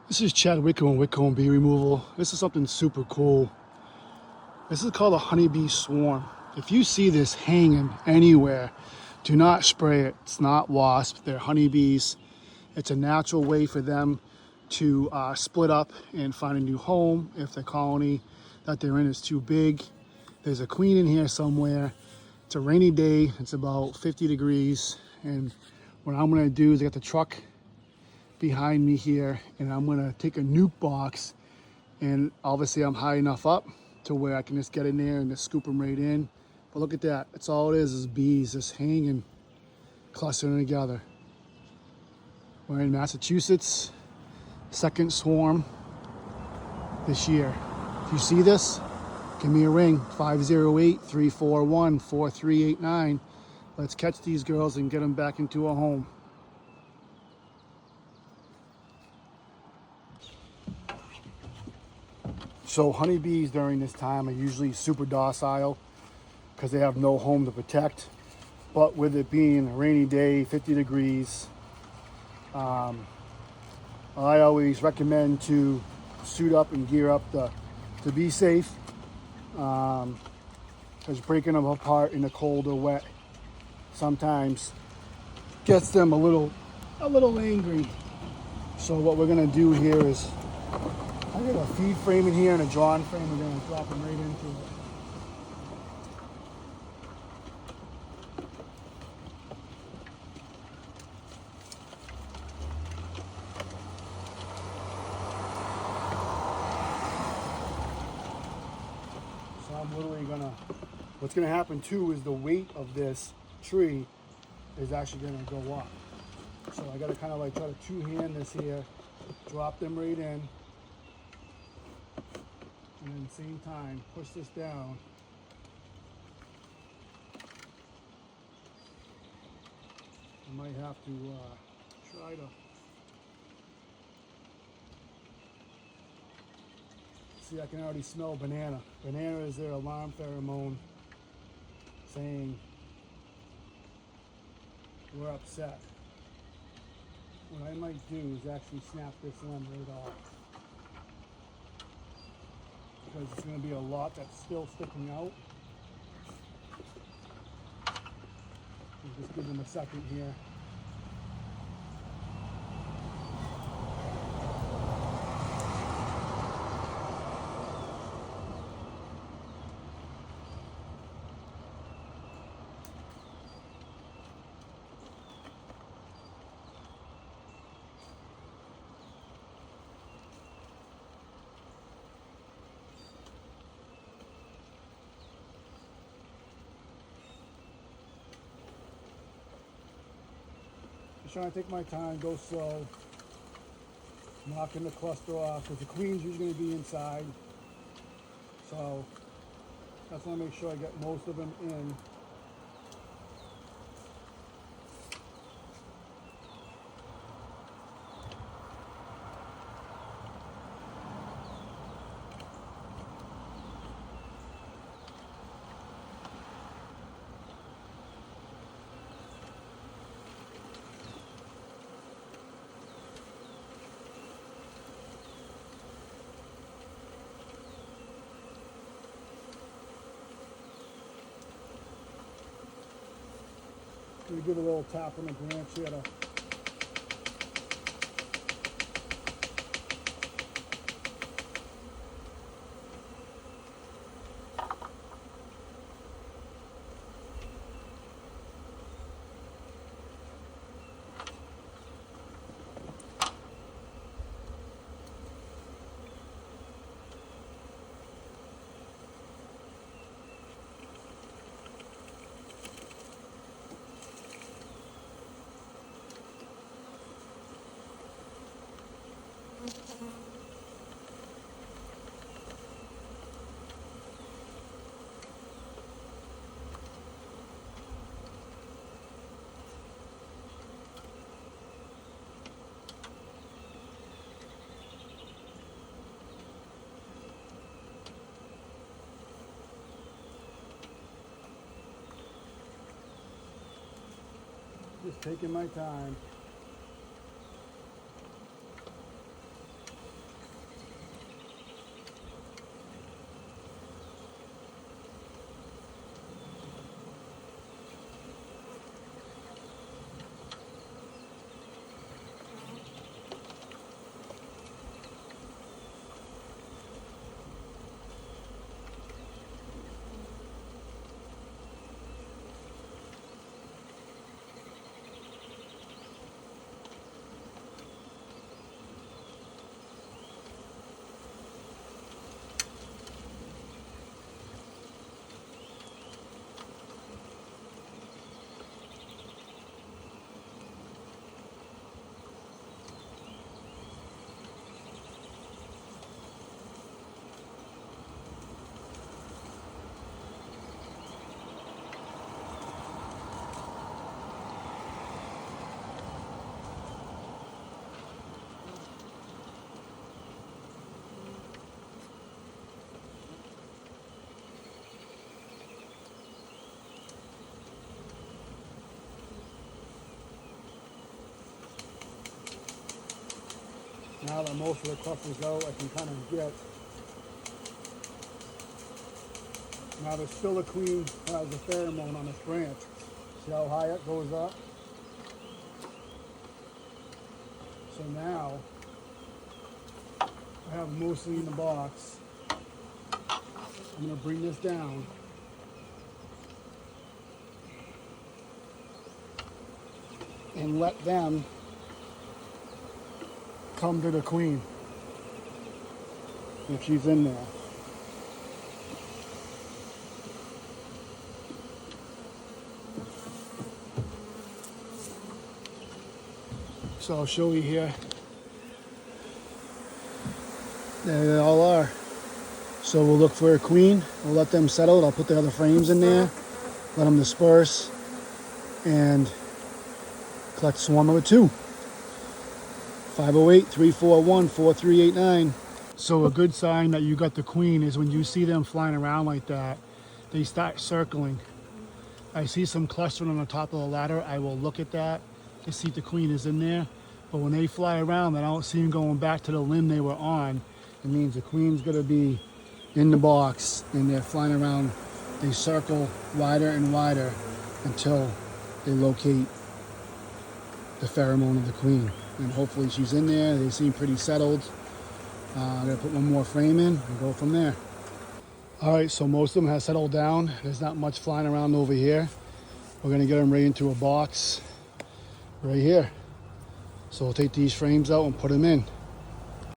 This is Chad Whitcomb, Whitcomb Bee Removal. This is something super cool. This is called a honeybee swarm. If you see this hanging anywhere, do not spray it. It's not wasps, they're honeybees. It's a natural way for them to split up and find a new home if the colony that they're in is too big. There's a queen in here somewhere. It's a rainy day, it's about 50 degrees, and what I'm gonna do is get the truck behind me here, and I'm gonna take a nuke box, and obviously I'm high enough up to where I can just get in there and just scoop them right in. But look at that, that's all it is bees just hanging, clustering together. We're in Massachusetts, second swarm this year. If you see this, give me a ring, 508-341-4389. Let's catch these girls and get them back into a home. So honeybees during this time are usually super docile because they have no home to protect. But with it being a rainy day, 50 degrees, I always recommend to suit up and gear up to be safe, because breaking them apart in the cold or wet sometimes gets them a little angry. So what we're gonna do here is, I got a feed frame in here and a drawn frame. We're gonna drop them right into it. So I'm literally gonna, what's gonna happen too is the weight of this tree is actually gonna go up. So I gotta kind of like try to two-hand this here, drop them right in, and then at the same time, push this down. I might have to try to, see, I can already smell banana. Banana is their alarm pheromone saying we're upset. What I might do is actually snap this limb right off, because it's going to be a lot that's still sticking out. We'll just give them a second here. Just trying to take my time, go slow, knocking the cluster off, because the queen's usually going to be inside. So I just want to make sure I get most of them in. We give a little tap on the branch here to just taking my time. Now that most of the cluster's out, I can kind of get. Now there's still a queen that has a pheromone on this branch. See how high it goes up? So now I have mostly in the box. I'm going to bring this down. And let them come to the queen if she's in there. So I'll show you here. There they all are. So we'll look for a queen. We'll let them settle. I'll put the other frames in there. Let them disperse. And collect swarm number 2. 508-341-4389. So a good sign that you got the queen is when you see them flying around like that, they start circling. I see some clustering on the top of the ladder. I will look at that to see if the queen is in there. But when they fly around and I don't see them going back to the limb they were on, it means the queen's gonna be in the box and they're flying around. They circle wider and wider until they locate the pheromone of the queen. And hopefully she's in there. They seem pretty settled. I'm gonna put one more frame in and go from there. All right, so most of them have settled down. There's not much flying around over here. We're gonna get them right into a box right here. So we'll take these frames out and put them in.